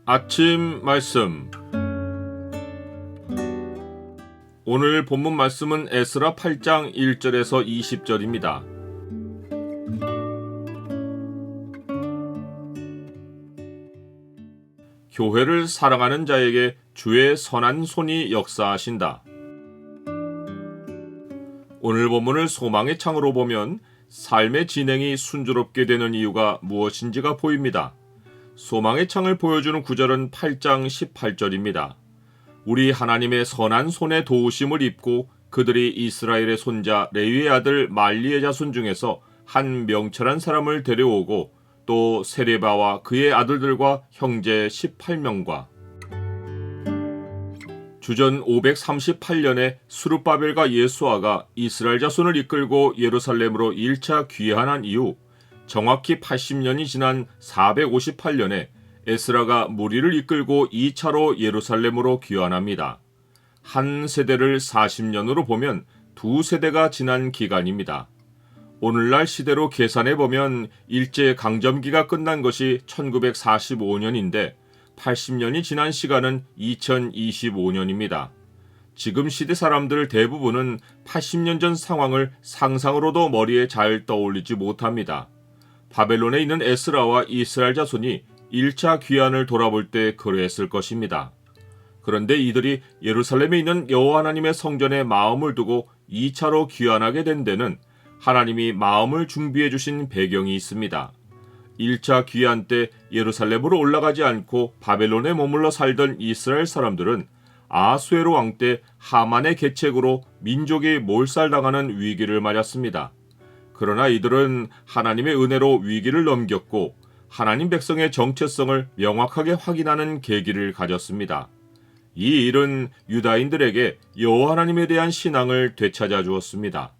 아침 말씀. 오늘 본문 말씀은 에스라 8장 1절에서 20절입니다. 교회를 사랑하는 자에게 주의 선한 손이 역사하신다. 오늘 본문을 소망의 창으로 보면 삶의 진행이 순조롭게 되는 이유가 무엇인지가 보입니다. 소망의 창을 보여주는 구절은 8장 18절입니다. 우리 하나님의 선한 손의 도우심을 입고 그들이 이스라엘의 손자 레위의 아들 말리의 자손 중에서 한 명철한 사람을 데려오고 또 세레바와 그의 아들들과 형제 18명과 주전 538년에 스룹바벨과 예수아가 이스라엘 자손을 이끌고 예루살렘으로 1차 귀환한 이후 정확히 80년이 지난 458년에 에스라가 무리를 이끌고 2차로 예루살렘으로 귀환합니다. 한 세대를 40년으로 보면 두 세대가 지난 기간입니다. 오늘날 시대로 계산해보면 일제강점기가 끝난 것이 1945년인데 80년이 지난 시간은 2025년입니다. 지금 시대 사람들 대부분은 80년 전 상황을 상상으로도 머리에 잘 떠올리지 못합니다. 바벨론에 있는 에스라와 이스라엘 자손이 1차 귀환을 돌아볼 때 그러했을 것입니다. 그런데 이들이 예루살렘에 있는 여호와 하나님의 성전에 마음을 두고 2차로 귀환하게 된 데는 하나님이 마음을 준비해 주신 배경이 있습니다. 1차 귀환 때 예루살렘으로 올라가지 않고 바벨론에 머물러 살던 이스라엘 사람들은 아수에로 왕 때 하만의 계책으로 민족이 몰살당하는 위기를 맞았습니다. 그러나 이들은 하나님의 은혜로 위기를 넘겼고 하나님 백성의 정체성을 명확하게 확인하는 계기를 가졌습니다. 이 일은 유다인들에게 여호와 하나님에 대한 신앙을 되찾아 주었습니다.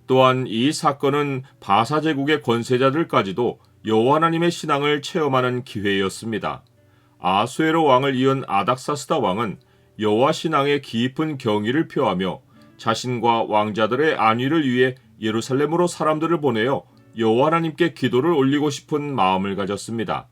또한 이 사건은 바사 제국의 권세자들까지도 여호와 하나님의 신앙을 체험하는 기회였습니다. 아수에로 왕을 이은 아닥사스다 왕은 여호와 신앙의 깊은 경의를 표하며 자신과 왕자들의 안위를 위해 예루살렘으로 사람들을 보내어 여호와 하나님께 기도를 올리고 싶은 마음을 가졌습니다.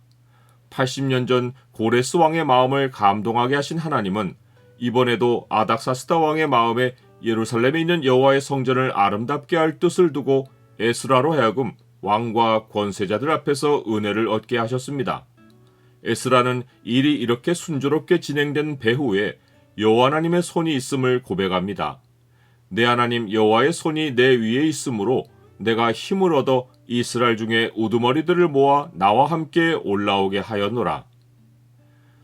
80년 전 고레스 왕의 마음을 감동하게 하신 하나님은 이번에도 아닥사스다 왕의 마음에 예루살렘에 있는 여호와의 성전을 아름답게 할 뜻을 두고 에스라로 하여금 왕과 권세자들 앞에서 은혜를 얻게 하셨습니다. 에스라는 일이 이렇게 순조롭게 진행된 배후에 여호와 하나님의 손이 있음을 고백합니다. 내 하나님 여호와의 손이 내 위에 있으므로 내가 힘을 얻어 이스라엘 중에 우두머리들을 모아 나와 함께 올라오게 하였노라.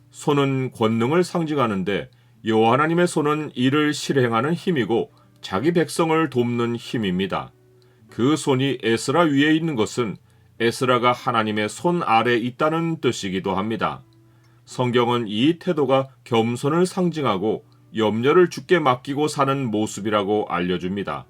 손은 권능을 상징하는데 여호와 하나님의 손은 이를 실행하는 힘이고 자기 백성을 돕는 힘입니다. 그 손이 에스라 위에 있는 것은 에스라가 하나님의 손 아래 있다는 뜻이기도 합니다. 성경은 이 태도가 겸손을 상징하고 염려를 주께 맡기고 사는 모습이라고 알려줍니다.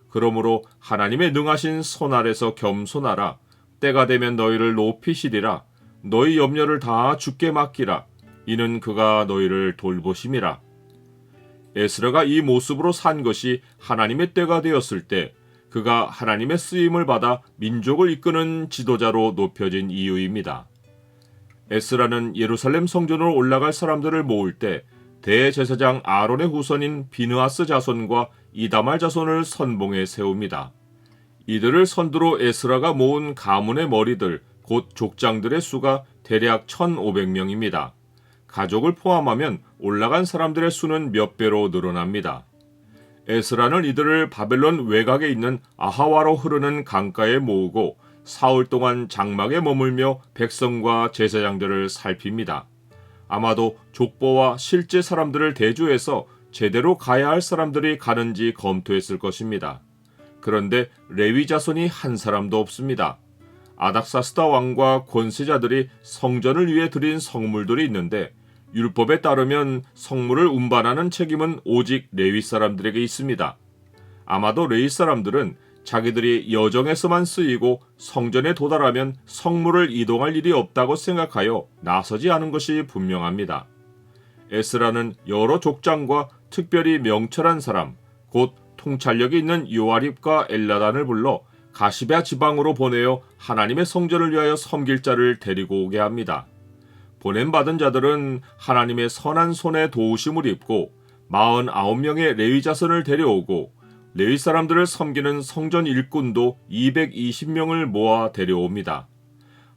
그러므로 하나님의 능하신 손 아래서 겸손하라. 때가 되면 너희를 높이시리라. 너희 염려를 다 주께 맡기라. 이는 그가 너희를 돌보심이라. 에스라가 이 모습으로 산 것이 하나님의 때가 되었을 때 그가 하나님의 쓰임을 받아 민족을 이끄는 지도자로 높여진 이유입니다. 에스라는 예루살렘 성전으로 올라갈 사람들을 모을 때 대제사장 아론의 후손인 비느하스 자손과 이다말 자손을 선봉에 세웁니다. 이들을 선두로 에스라가 모은 가문의 머리들, 곧 족장들의 수가 대략 1,500명입니다. 가족을 포함하면 올라간 사람들의 수는 몇 배로 늘어납니다. 에스라는 이들을 바벨론 외곽에 있는 아하와로 흐르는 강가에 모으고 사흘 동안 장막에 머물며 백성과 제사장들을 살핍니다. 아마도 족보와 실제 사람들을 대조해서 제대로 가야 할 사람들이 가는지 검토했을 것입니다. 그런데 레위 자손이 한 사람도 없습니다. 아닥사스다 왕과 권세자들이 성전을 위해 드린 성물들이 있는데 율법에 따르면 성물을 운반하는 책임은 오직 레위 사람들에게 있습니다. 아마도 레위 사람들은 자기들이 여정에서만 쓰이고 성전에 도달하면 성물을 이동할 일이 없다고 생각하여 나서지 않은 것이 분명합니다. 에스라는 여러 족장과 특별히 명철한 사람, 곧 통찰력이 있는 요아립과 엘라단을 불러 가시베아 지방으로 보내어 하나님의 성전을 위하여 섬길 자를 데리고 오게 합니다. 보냄받은 자들은 하나님의 선한 손에 도우심을 입고 49명의 레위 자손을 데려오고 레위 사람들을 섬기는 성전 일꾼도 220명을 모아 데려옵니다.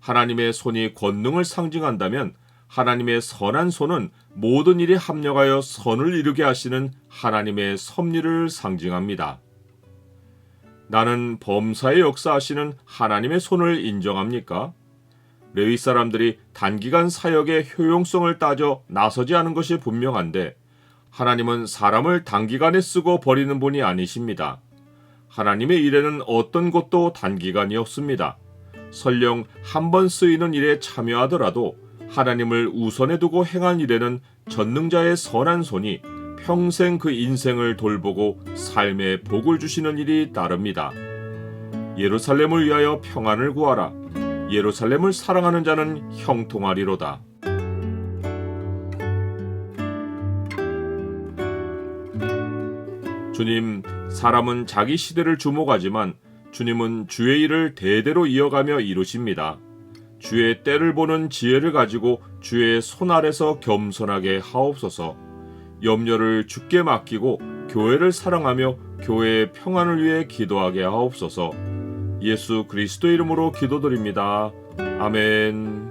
하나님의 손이 권능을 상징한다면 하나님의 선한 손은 모든 일에 합력하여 선을 이루게 하시는 하나님의 섭리를 상징합니다. 나는 범사에 역사하시는 하나님의 손을 인정합니까? 레위 사람들이 단기간 사역의 효용성을 따져 나서지 않은 것이 분명한데 하나님은 사람을 단기간에 쓰고 버리는 분이 아니십니다. 하나님의 일에는 어떤 것도 단기간이 없습니다. 설령 한 번 쓰이는 일에 참여하더라도 하나님을 우선에 두고 행한 일에는 전능자의 선한 손이 평생 그 인생을 돌보고 삶에 복을 주시는 일이 따릅니다. 예루살렘을 위하여 평안을 구하라. 예루살렘을 사랑하는 자는 형통하리로다. 주님, 사람은 자기 시대를 주목하지만 주님은 주의 일을 대대로 이어가며 이루십니다. 주의 때를 보는 지혜를 가지고 주의 손 아래서 겸손하게 하옵소서. 염려를 주께 맡기고 교회를 사랑하며 교회의 평안을 위해 기도하게 하옵소서. 예수 그리스도 이름으로 기도드립니다. 아멘.